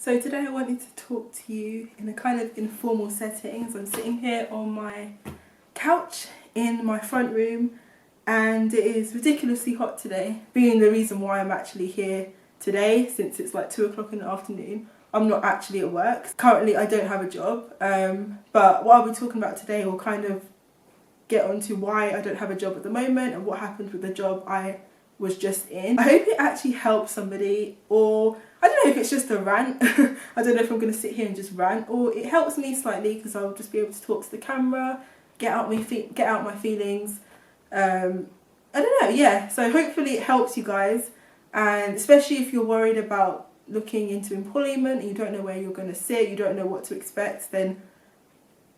So today I wanted to talk to you in a kind of informal setting. So I'm sitting here on my couch in my front room and it is ridiculously hot today, being the reason why I'm actually here today, since it's like 2 o'clock in the afternoon. I'm not actually at work. Currently I don't have a job, but what I'll be talking about today will kind of get onto why I don't have a job at the moment and what happened with the job I was just in. I hope it actually helps somebody, or I don't know if it's just a rant. I don't know if I'm going to sit here and just rant, or it helps me slightly because I'll just be able to talk to the camera, get out my feelings. I don't know, yeah. So hopefully it helps you guys, and especially if you're worried about looking into employment and you don't know where you're going to sit, you don't know what to expect, then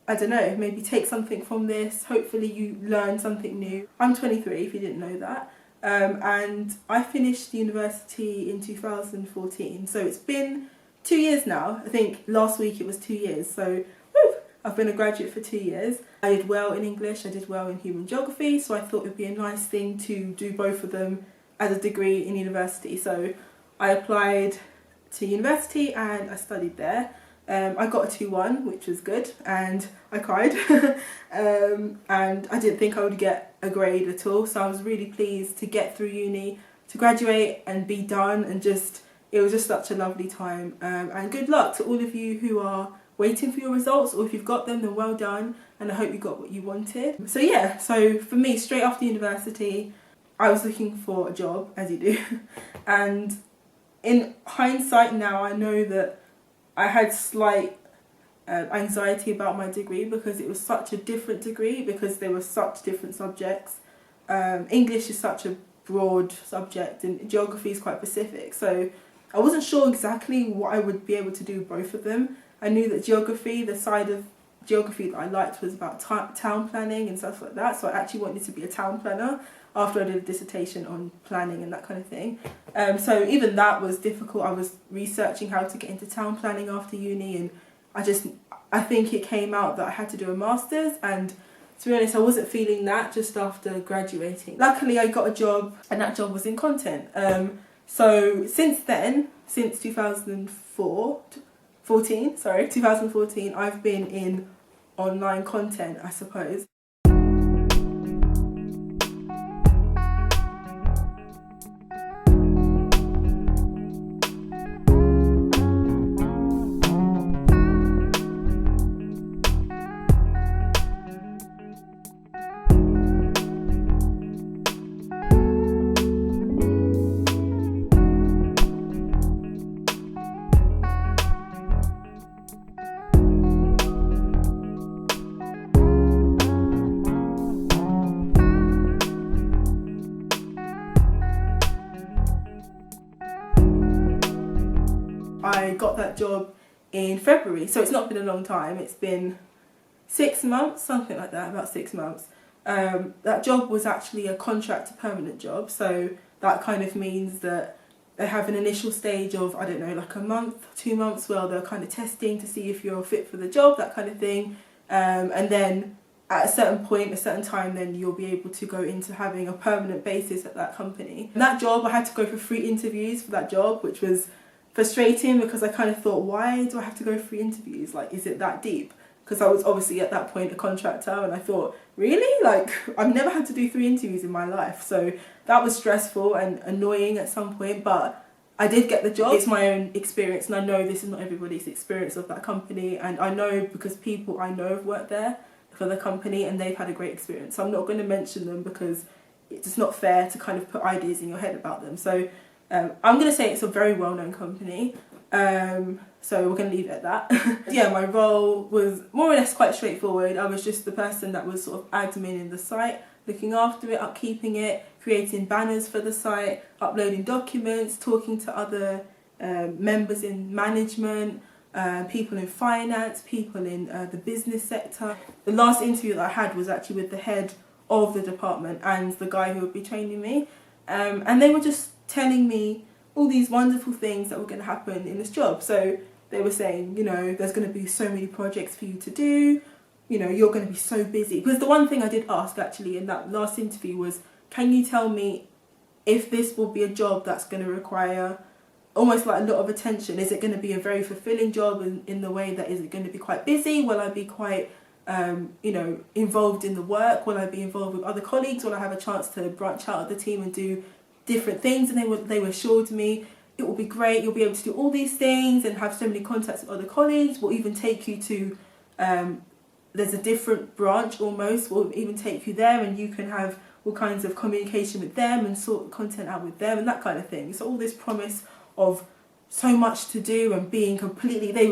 I don't know, maybe take something from this. Hopefully you learn something new. I'm 23 if you didn't know that. And I finished university in 2014, so it's been 2 years now. I think last week it was 2 years, so woo, I've been a graduate for 2 years. I did well in English, I did well in human geography, so I thought it would be a nice thing to do both of them as a degree in university. So I applied to university and I studied there. I got a 2-1, which was good, and I cried. And I didn't think I would get a grade at all, so I was really pleased to get through uni, to graduate and be done, and it was just such a lovely time. And good luck to all of you who are waiting for your results, or if you've got them, then well done, and I hope you got what you wanted. So yeah, so for me, straight after university, I was looking for a job, as you do, and in hindsight now, I know that I had slight anxiety about my degree because it was such a different degree, because there were such different subjects. English is such a broad subject and geography is quite specific, so I wasn't sure exactly what I would be able to do both of them. I knew that geography, the side of geography that I liked was about town planning and stuff like that, so I actually wanted to be a town planner after I did a dissertation on planning and that kind of thing. So even that was difficult. I was researching how to get into town planning after uni, and I think it came out that I had to do a master's, and to be honest I wasn't feeling that just after graduating. Luckily I got a job, and that job was in content. So since then, since 2014, I've been in online content, I suppose. I got that job in February, so it's not been a long time. It's been 6 months, something like that, about 6 months. That job was actually a contract to permanent job, so that kind of means that they have an initial stage of, I don't know, like a month, 2 months, where they're kind of testing to see if you're fit for the job, that kind of thing. And then at a certain point, a certain time, then you'll be able to go into having a permanent basis at that company. And that job, I had to go for 3 interviews for that job, which was frustrating because I kind of thought, why do I have to go for interviews? Like, is it that deep? Because I was obviously at that point a contractor, and I thought, really? Like, I've never had to do 3 interviews in my life. So that was stressful and annoying at some point, but I did get the job. It's my own experience, and I know this is not everybody's experience of that company, and I know because people I know have worked there for the company and they've had a great experience. So I'm not going to mention them because it's just not fair to kind of put ideas in your head about them. So I'm going to say it's a very well-known company, so we're going to leave it at that. Yeah, my role was more or less quite straightforward. I was just the person that was sort of admin in the site, looking after it, upkeeping it, creating banners for the site, uploading documents, talking to other members in management, people in finance, people in the business sector. The last interview that I had was actually with the head of the department and the guy who would be training me, and they were just telling me all these wonderful things that were going to happen in this job. So they were saying, you know, there's going to be so many projects for you to do, you know, you're going to be so busy. Because the one thing I did ask actually in that last interview was, can you tell me if this will be a job that's going to require almost like a lot of attention. Is it going to be a very fulfilling job in the way that is it going to be quite busy? Will I be quite involved in the work? Will I be involved with other colleagues? Will I have a chance to branch out of the team and do different things? And they were assured me it will be great. You'll be able to do all these things and have so many contacts with other colleagues. We'll even take you to there's a different branch almost. We'll even take you there and you can have all kinds of communication with them and sort content out with them and that kind of thing. So all this promise of so much to do and being completely, they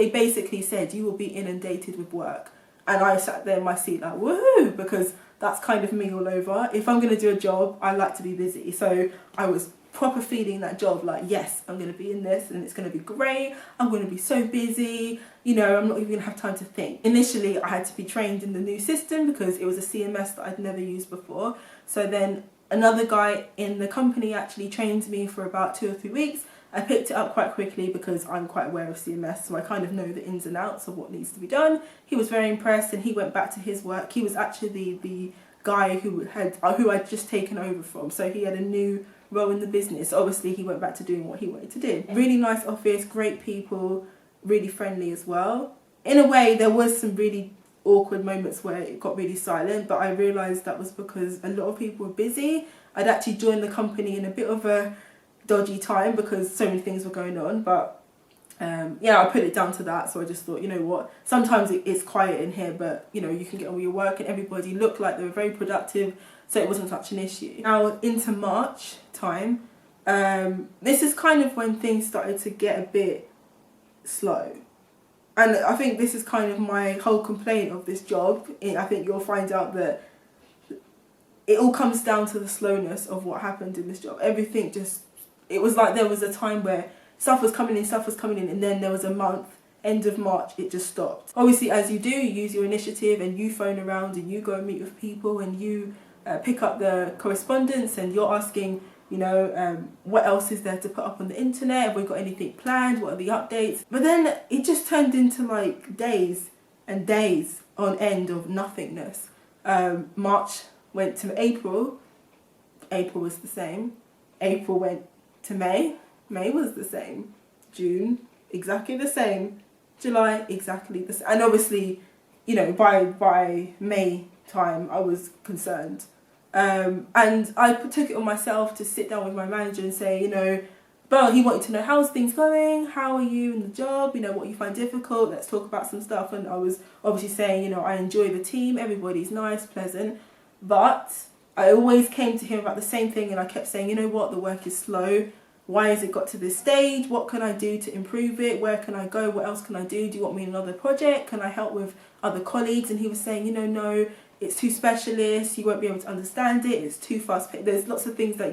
basically said you will be inundated with work. And I sat there in my seat like, woohoo, because that's kind of me all over. If I'm going to do a job, I like to be busy. So I was proper feeling that job like, yes, I'm going to be in this and it's going to be great. I'm going to be so busy. I'm not even going to have time to think. Initially, I had to be trained in the new system because it was a CMS that I'd never used before. So then another guy in the company actually trained me for about 2 or 3 weeks. I picked it up quite quickly because I'm quite aware of CMS, so I kind of know the ins and outs of what needs to be done. He was very impressed and he went back to his work. He was actually the guy who I'd just taken over from, so he had a new role in the business. Obviously, he went back to doing what he wanted to do. Really nice office, great people, really friendly as well. In a way, there was some really awkward moments where it got really silent, but I realised that was because a lot of people were busy. I'd actually joined the company in a bit of a dodgy time because so many things were going on, but I put it down to that. So I just thought, you know what, sometimes it's quiet in here, but you can get on with your work, and everybody looked like they were very productive, so it wasn't such an issue. Now into March time, this is kind of when things started to get a bit slow, and I think this is kind of my whole complaint of this job. I think you'll find out that it all comes down to the slowness of what happened in this job. Everything just, it was like there was a time where stuff was coming in, and then there was a month, end of March, it just stopped. Obviously, as you do, you use your initiative and you phone around and you go and meet with people and you pick up the correspondence and you're asking, what else is there to put up on the internet? Have we got anything planned? What are the updates? But then it just turned into like days and days on end of nothingness. March went to April. April was the same. April went to May. May was the same. June, exactly the same. July, exactly the same. And obviously, by May time, I was concerned. And I took it on myself to sit down with my manager and say, Well, he wanted to know, how's things going? How are you in the job? What you find difficult? Let's talk about some stuff. And I was obviously saying, I enjoy the team. Everybody's nice, pleasant. But I always came to him about the same thing. And I kept saying, the work is slow. Why has it got to this stage? What can I do to improve it? Where can I go? What else can I do? Do you want me in another project? Can I help with other colleagues? And he was saying, no, it's too specialist. You won't be able to understand it. It's too fast paced. There's lots of things that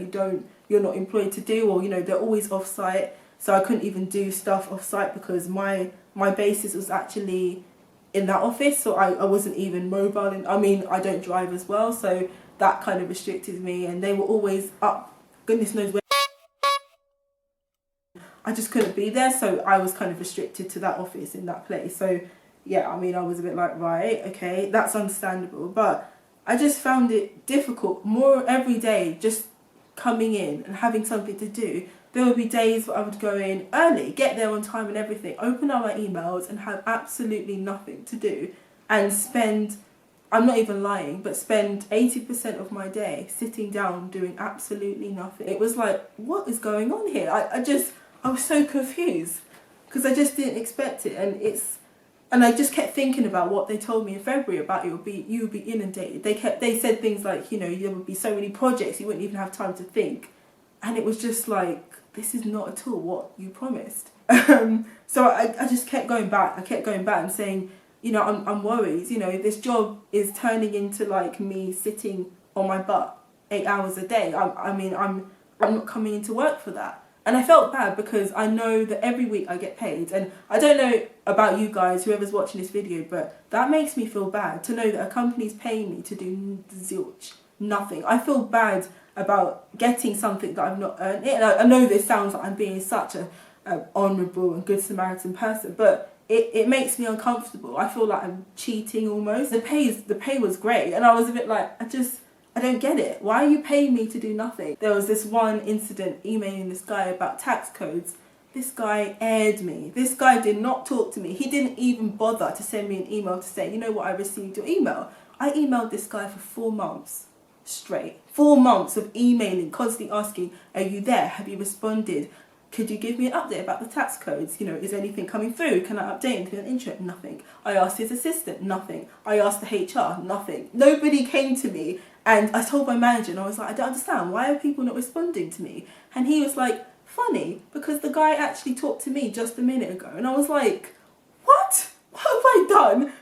you're not employed to do, or they're always off site. So I couldn't even do stuff off site because my basis was actually in that office. So I wasn't even mobile. And I don't drive as well. So that kind of restricted me. And they were always up, goodness knows where. I just couldn't be there, so I was kind of restricted to that office in that place. So yeah, I was a bit like, right, okay, that's understandable. But I just found it difficult more every day, just coming in and having something to do. There would be days where I would go in early, get there on time and everything, open up my emails and have absolutely nothing to do, and spend, I'm not even lying, but spend 80% of my day sitting down doing absolutely nothing. It was like, what is going on here? I was so confused because I just didn't expect it, and I just kept thinking about what they told me in February about you would be inundated. They said things like, there would be so many projects you wouldn't even have time to think, and it was just like, this is not at all what you promised. So I just kept going back. I kept going back and saying, I'm worried. This job is turning into like me sitting on my butt 8 hours a day. I'm not coming into work for that. And I felt bad because I know that every week I get paid. And I don't know about you guys, whoever's watching this video, but that makes me feel bad to know that a company's paying me to do zilch, nothing. I feel bad about getting something that I've not earned. And I know this sounds like I'm being such a honourable and good Samaritan person, but it makes me uncomfortable. I feel like I'm cheating almost. The pay was great. And I was a bit like, I don't get it. Why are you paying me to do nothing? There was this one incident emailing this guy about tax codes. This guy aired me. This guy did not talk to me. He didn't even bother to send me an email to say, you know what, I received your email. I emailed this guy for 4 months straight. 4 months of emailing, constantly asking, are you there? Have you responded? Could you give me an update about the tax codes? You know, is anything coming through? Can I update anything on intro? Nothing. I asked his assistant, nothing. I asked the HR, nothing. Nobody came to me, and I told my manager, and I was like, I don't understand, why are people not responding to me? And he was like, funny, because the guy actually talked to me just a minute ago. And I was like, what? What have I done?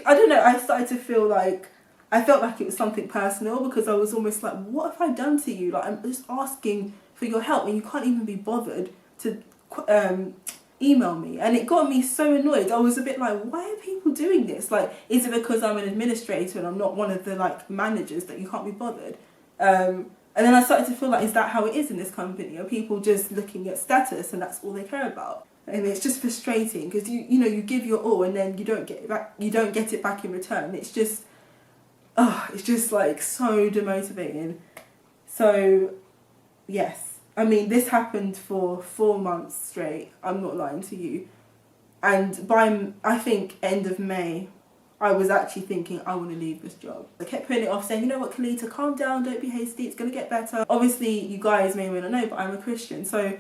I don't know, I started to feel like, I felt like it was something personal, because I was almost like, what have I done to you? Like, I'm just asking for your help and you can't even be bothered to email me. And it got me so annoyed. I was a bit like, why are people doing this? Like, is it because I'm an administrator and I'm not one of the like managers that you can't be bothered? And then I started to feel like, is that how it is in this company? Are people just looking at status and that's all they care about? And it's just frustrating, because you know, you give your all and then you don't get it back. You don't get it back in return. It's just like so demotivating. So yes, I mean, this happened for 4 months straight. I'm not lying to you. And by, I think, end of May, I was actually thinking, I want to leave this job. I kept putting it off, saying, you know what, Kalita, calm down, don't be hasty, it's going to get better. Obviously, you guys may or may not know, but I'm a Christian. So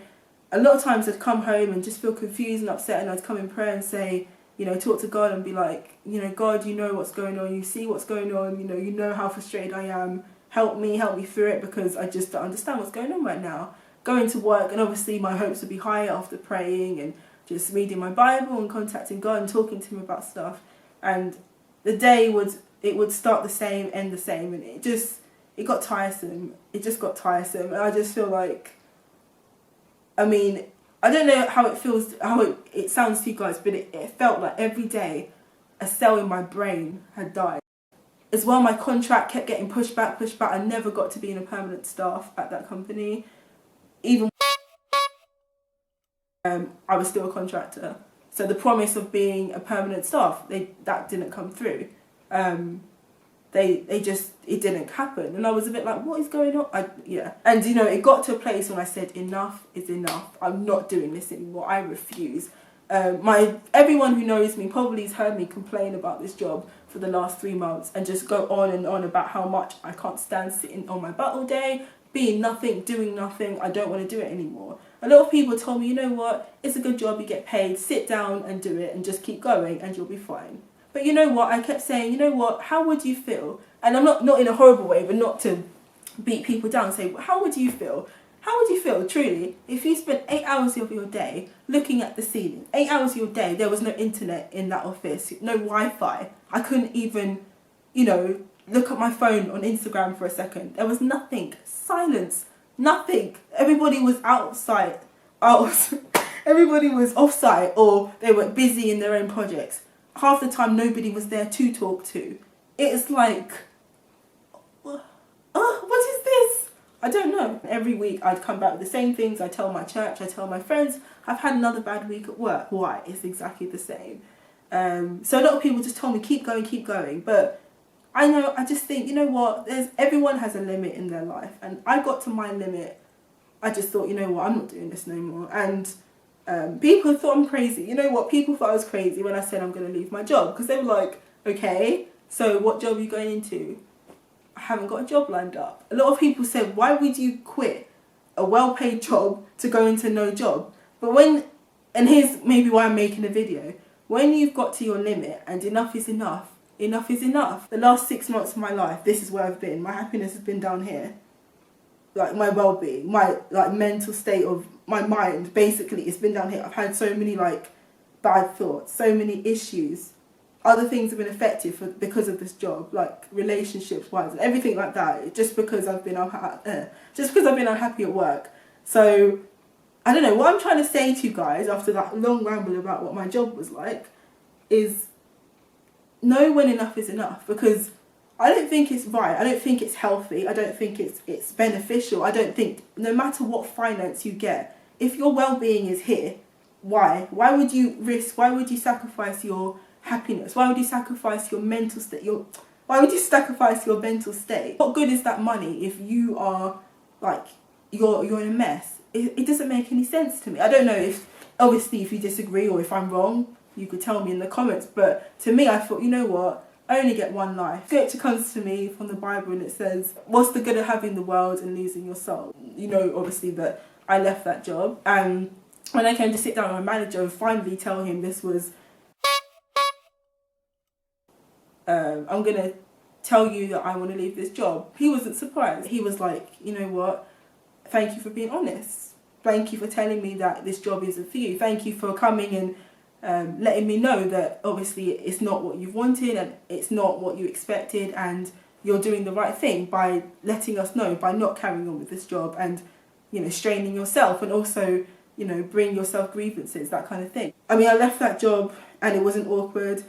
a lot of times I'd come home and just feel confused and upset, and I'd come in prayer and say, you know, talk to God and be like, you know, God, you know what's going on, you see what's going on, you know how frustrated I am. Help me through it, because I just don't understand what's going on right now. Going to work, and obviously my hopes would be higher after praying and just reading my Bible and contacting God and talking to him about stuff. And the day would start the same, end the same, and it got tiresome. It just got tiresome, and I just feel like, I mean, I don't know how it feels, how it sounds to you guys, but it felt like every day a cell in my brain had died. As well, my contract kept getting pushed back. I never got to be in a permanent staff at that company. Even I was still a contractor. So the promise of being a permanent staff, that didn't come through. It didn't happen. And I was a bit like, what is going on? Yeah. And you know, it got to a place when I said, enough is enough. I'm not doing this anymore. I refuse. Everyone who knows me probably has heard me complain about this job for the last 3 months and just go on and on about how much I can't stand sitting on my butt all day, being nothing, doing nothing. I don't want to do it anymore. A lot of people told me, you know what, it's a good job, you get paid, sit down and do it and just keep going and you'll be fine. But you know what, I kept saying, you know what, how would you feel? And I'm not in a horrible way, but not to beat people down and say, well, how would you feel? How would you feel, truly, if you spent 8 hours of your day looking at the ceiling? 8 hours of your day, there was no internet in that office, no Wi-Fi. I couldn't even, you know, look at my phone on Instagram for a second. There was nothing. Silence. Nothing. Everybody was outside. Everybody was off-site, or they were busy in their own projects. Half the time, nobody was there to talk to. It's like, what is this? I don't know. Every week I'd come back with the same things. I tell my church, I tell my friends, I've had another bad week at work. Why? It's exactly the same. So a lot of people just told me, keep going. But I just think, you know what, everyone has a limit in their life. And I got to my limit. I just thought, you know what, I'm not doing this no more. And people thought I'm crazy. You know what, people thought I was crazy when I said I'm going to leave my job. Because they were like, okay, so what job are you going into? I haven't got a job lined up. A lot of people said, why would you quit a well-paid job to go into no job? But and here's maybe why I'm making a video. When you've got to your limit and enough is enough, enough is enough. The last 6 months of my life, this is where I've been. My happiness has been down here. Like my well-being, my like mental state of my mind, basically, it's been down here. I've had so many like bad thoughts, so many issues. Other things have been affected because of this job, like relationships-wise, and everything like that. Just because I've been unhappy at work. So I don't know what I'm trying to say to you guys after that long ramble about what my job was like. Is know when enough is enough, because I don't think it's right. I don't think it's healthy. I don't think it's beneficial. I don't think, no matter what finance you get, if your well-being is here, why? Why would you risk? Why would you sacrifice your happiness? Why would you sacrifice your mental state? Why would you sacrifice your mental state? What good is that money if you are like, you're in a mess? It doesn't make any sense to me. I don't know if, obviously, if you disagree or if I'm wrong, you could tell me in the comments. But to me, I thought, you know what? I only get one life. Scripture comes to me from the Bible and it says, what's the good of having the world and losing your soul? You know, obviously, that I left that job. And when I came to sit down with my manager and finally tell him this was, I'm going to tell you that I want to leave this job, he wasn't surprised. He was like, you know what? Thank you for being honest. Thank you for telling me that this job isn't for you. Thank you for coming and letting me know that obviously it's not what you wanted and it's not what you expected, and you're doing the right thing by letting us know, by not carrying on with this job and, you know, straining yourself and also, you know, bring yourself grievances, that kind of thing. I mean, I left that job and it wasn't awkward.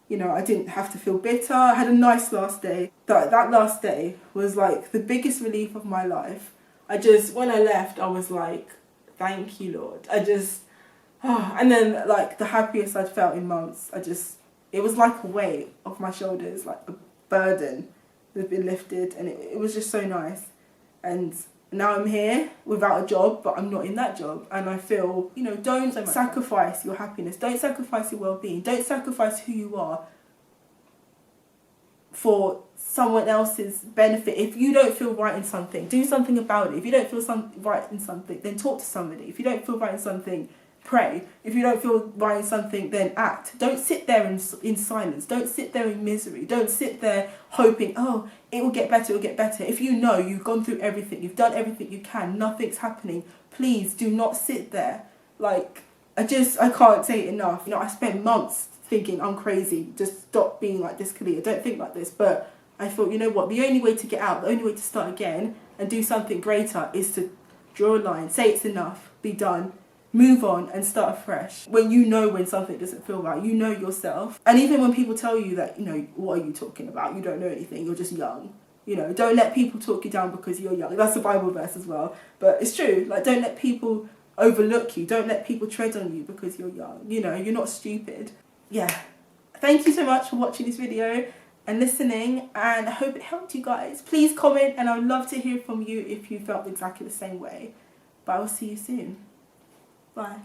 You know, I didn't have to feel bitter. I had a nice last day. That last day was like the biggest relief of my life. When I left, I was like, thank you, Lord. And then like the happiest I'd felt in months. It was like a weight off my shoulders, like a burden that had been lifted, and it was just so nice. And now I'm here without a job, but I'm not in that job. And I feel, you know, don't sacrifice your happiness. Don't sacrifice your well-being. Don't sacrifice who you are for someone else's benefit. If you don't feel right in something, do something about it. If you don't feel right in something, then talk to somebody. If you don't feel right in something, pray. If you don't feel right in something, then act. Don't sit there in silence. Don't sit there in misery. Don't sit there hoping, oh, it will get better, it will get better. If you know you've gone through everything, you've done everything you can, nothing's happening, please do not sit there. Like, I can't say it enough. You know, I spent months thinking I'm crazy, just stop being like this, Kalia, don't think like this. But I thought, you know what, the only way to get out, the only way to start again and do something greater is to draw a line, say it's enough, be done, move on and start afresh. When you know when something doesn't feel right, you know yourself. And even when people tell you that, you know, what are you talking about? You don't know anything, you're just young. You know, don't let people talk you down because you're young. That's a Bible verse as well. But it's true. Like, don't let people overlook you. Don't let people tread on you because you're young. You know, you're not stupid. Yeah. Thank you so much for watching this video and listening, and I hope it helped you guys. Please comment, and I would love to hear from you if you felt exactly the same way. But I will see you soon. Bye.